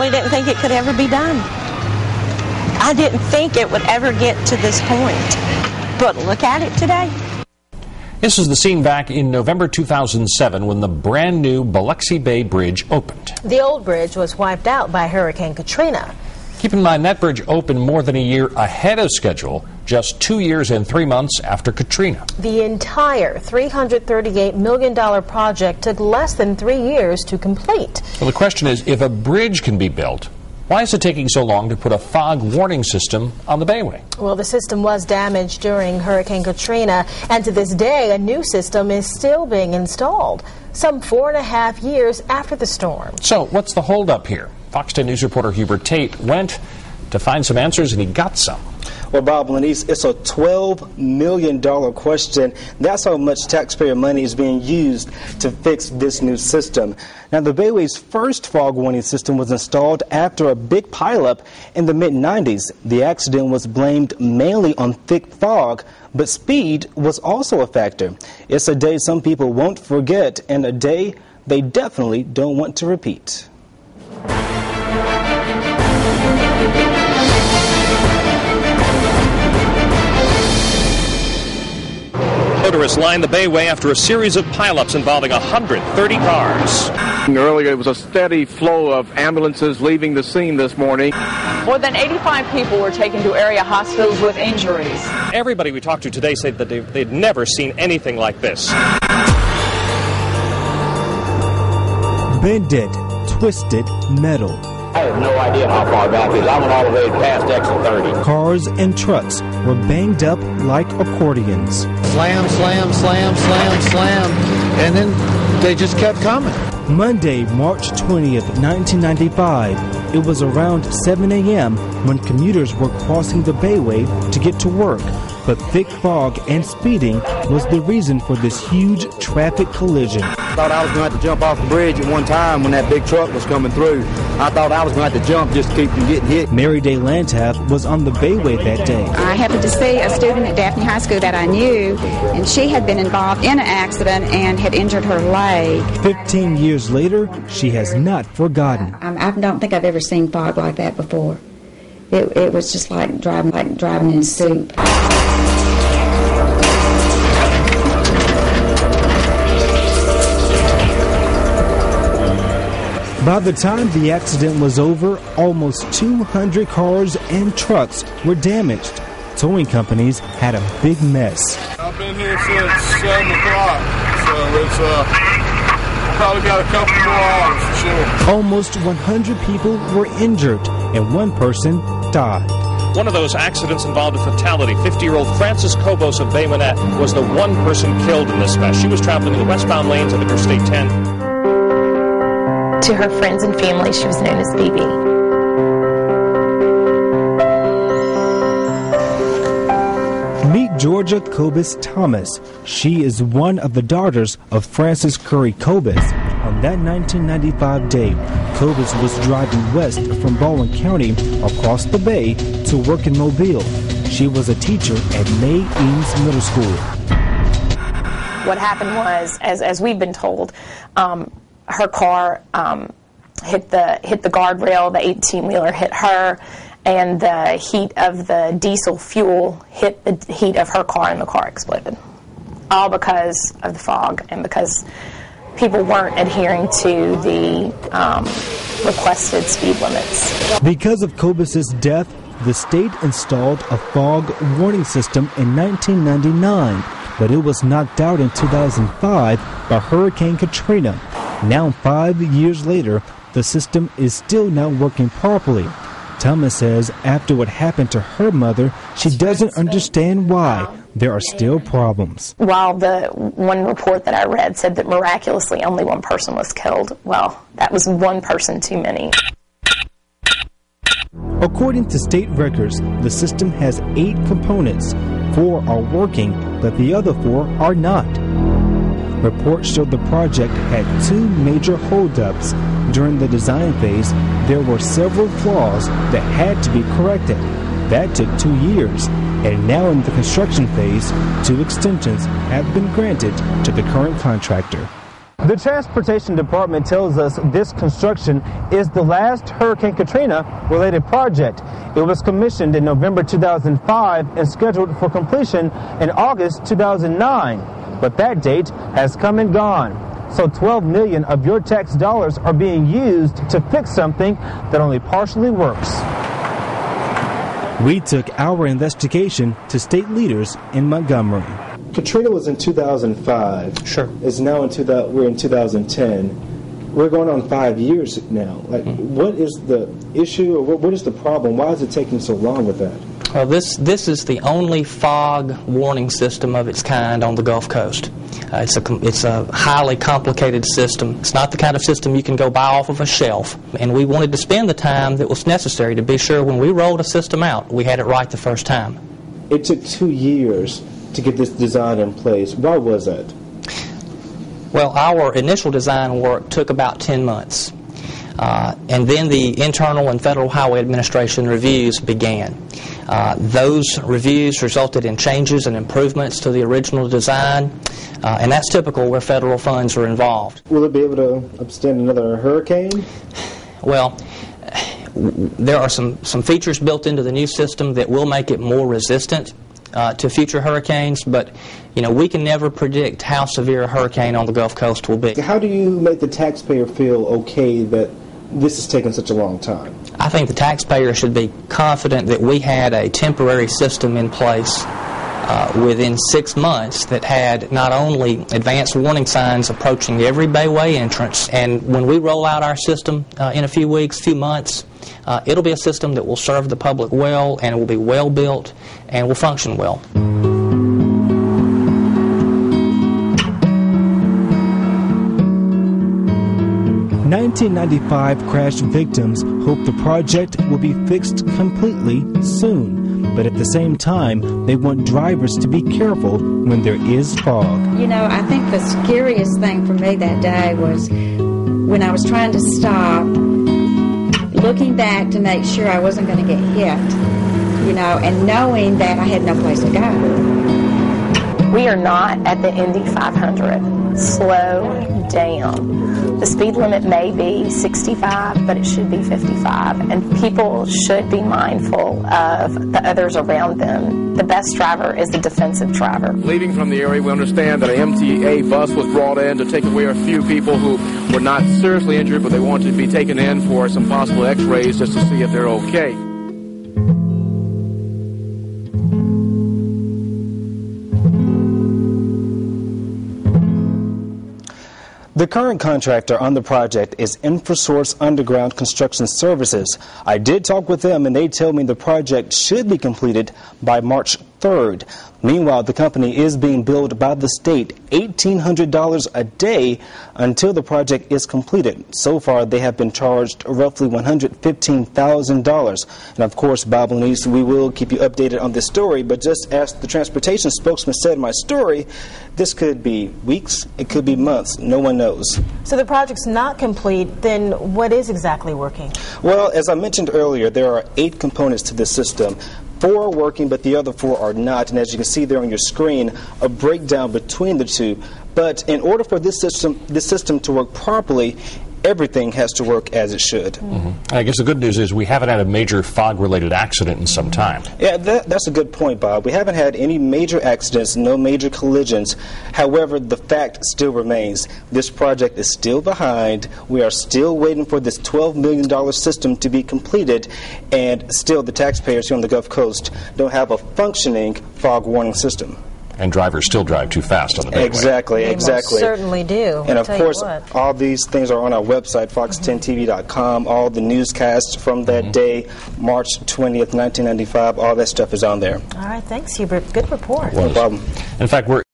really didn't think it could ever be done. I didn't think it would ever get to this point. But look at it today. This is the scene back in November 2007 when the brand new Biloxi Bay Bridge opened. The old bridge was wiped out by Hurricane Katrina. Keep in mind that bridge opened more than a year ahead of schedule, just 2 years and 3 months after Katrina. The entire $338 million project took less than 3 years to complete. Well, the question is, if a bridge can be built, why is it taking so long to put a fog warning system on the Bayway? Well, the system was damaged during Hurricane Katrina, and to this day, a new system is still being installed, some 4.5 years after the storm. So, what's the holdup here? Fox 10 News reporter Hubert Tate went to find some answers, and he got some. Well, Bob Lenise, it's a $12 million question. That's how much taxpayer money is being used to fix this new system. Now, the Bayway's first fog warning system was installed after a big pileup in the mid-90s. The accident was blamed mainly on thick fog, but speed was also a factor. It's a day some people won't forget, and a day they definitely don't want to repeat. Motorists lined the Bayway after a series of pileups involving 130 cars. Earlier, it was a steady flow of ambulances leaving the scene this morning. More than 85 people were taken to area hospitals with injuries. Everybody we talked to today said that they'd never seen anything like this. Bended, twisted metal. I have no idea how far back it is. I went all the way past exit 30. Cars and trucks were banged up like accordions. Slam, slam, slam, slam, slam, and then they just kept coming. Monday, March 20th, 1995. It was around 7 a.m. when commuters were crossing the Bayway to get to work. But thick fog and speeding was the reason for this huge traffic collision. I thought I was going to have to jump off the bridge at one time when that big truck was coming through. I thought I was going to have to jump just to keep from getting hit. Mary Day Lantaff was on the Bayway that day. I happened to see a student at Daphne High School that I knew, and she had been involved in an accident and had injured her leg. 15 years later, she has not forgotten. I don't think I've ever seen fog like that before. It was just like driving in soup. By the time the accident was over, almost 200 cars and trucks were damaged. Towing companies had a big mess. I've been here since 7 o'clock, so it's probably got a couple more hours for sure. Almost 100 people were injured, and one person died. One of those accidents involved a fatality. 50-year-old Frances Kobos of Bay Minette was the one person killed in this mess. She was traveling in the westbound lanes of Interstate 10. To her friends and family, she was known as Phoebe. Meet Georgia Kobos Thomas. She is one of the daughters of Francis Curry Kobos. On that 1995 day, Kobos was driving west from Baldwin County across the bay to work in Mobile. She was a teacher at May Eames Middle School. What happened was, as we've been told, her car hit the guardrail, the 18-wheeler hit her, and the heat of the diesel fuel hit the heat of her car, and the car exploded. All because of the fog and because people weren't adhering to the requested speed limits. Because of Kobos' death, the state installed a fog warning system in 1999, but it was knocked out in 2005 by Hurricane Katrina. Now, 5 years later, the system is still not working properly. Thomas says after what happened to her mother, she doesn't understand why there are still problems. While the one report that I read said that miraculously only one person was killed, well, that was one person too many. According to state records, the system has 8 components. 4 are working, but the other 4 are not. Reports showed the project had 2 major holdups. During the design phase, there were several flaws that had to be corrected. That took 2 years. And now in the construction phase, 2 extensions have been granted to the current contractor. The Transportation Department tells us this construction is the last Hurricane Katrina-related project. It was commissioned in November 2005 and scheduled for completion in August 2009. But that date has come and gone. So $12 million of your tax dollars are being used to fix something that only partially works. We took our investigation to state leaders in Montgomery. Katrina was in 2005. Sure. It's now we're in 2010. We're going on 5 years now. Like, what is the issue, or what is the problem? Why is it taking so long with that? Well, this is the only fog warning system of its kind on the Gulf Coast. It's a highly complicated system. It's not the kind of system you can go buy off of a shelf. And we wanted to spend the time that was necessary to be sure when we rolled a system out, we had it right the first time. It took 2 years to get this design in place. Why was that? Well, our initial design work took about 10 months. And then the Internal and Federal Highway Administration reviews began. Those reviews resulted in changes and improvements to the original design, and that's typical where federal funds are involved. Will it be able to withstand another hurricane? Well, there are some features built into the new system that will make it more resistant to future hurricanes, but we can never predict how severe a hurricane on the Gulf Coast will be. How do you make the taxpayer feel okay that this has taken such a long time? I think the taxpayer should be confident that we had a temporary system in place within 6 months that had not only advanced warning signs approaching every bayway entrance, and when we roll out our system in a few weeks, few months, it'll be a system that will serve the public well, and it will be well built and will function well. 1995 crash victims hope the project will be fixed completely soon, but at the same time, they want drivers to be careful when there is fog. I think the scariest thing for me that day was when I was trying to stop, looking back to make sure I wasn't going to get hit, and knowing that I had no place to go. We are not at the Indy 500. Slow down. The speed limit may be 65, but it should be 55, and people should be mindful of the others around them. The best driver is the defensive driver. Leaving from the area, we understand that an MTA bus was brought in to take away a few people who were not seriously injured, but they wanted to be taken in for some possible x-rays just to see if they're okay. The current contractor on the project is InfraSource Underground Construction Services. I did talk with them, and they tell me the project should be completed by March 3rd. Meanwhile, the company is being billed by the state $1,800 a day until the project is completed. So far, they have been charged roughly $115,000. And of course, Bob Lenise, we will keep you updated on this story, but just as the transportation spokesman said in my story, this could be weeks, it could be months, no one knows. So the project's not complete, then what is exactly working? Well, as I mentioned earlier, there are 8 components to this system. 4 are working, but the other 4 are not. And as you can see there on your screen, a breakdown between the 2. But in order for this system to work properly, everything has to work as it should. Mm-hmm. I guess the good news is we haven't had a major fog-related accident in some time. Yeah, that's a good point, Bob. We haven't had any major accidents, no major collisions. However, the fact still remains. This project is still behind. We are still waiting for this $12 million system to be completed, and still the taxpayers here on the Gulf Coast don't have a functioning fog warning system. And drivers still drive too fast on the Bayway. Exactly. They most certainly do. And of course, all these things are on our website, fox10tv.com. All the newscasts from that day, March 20th, 1995, all that stuff is on there. All right, thanks, Hubert. Good report. No problem. In fact, we're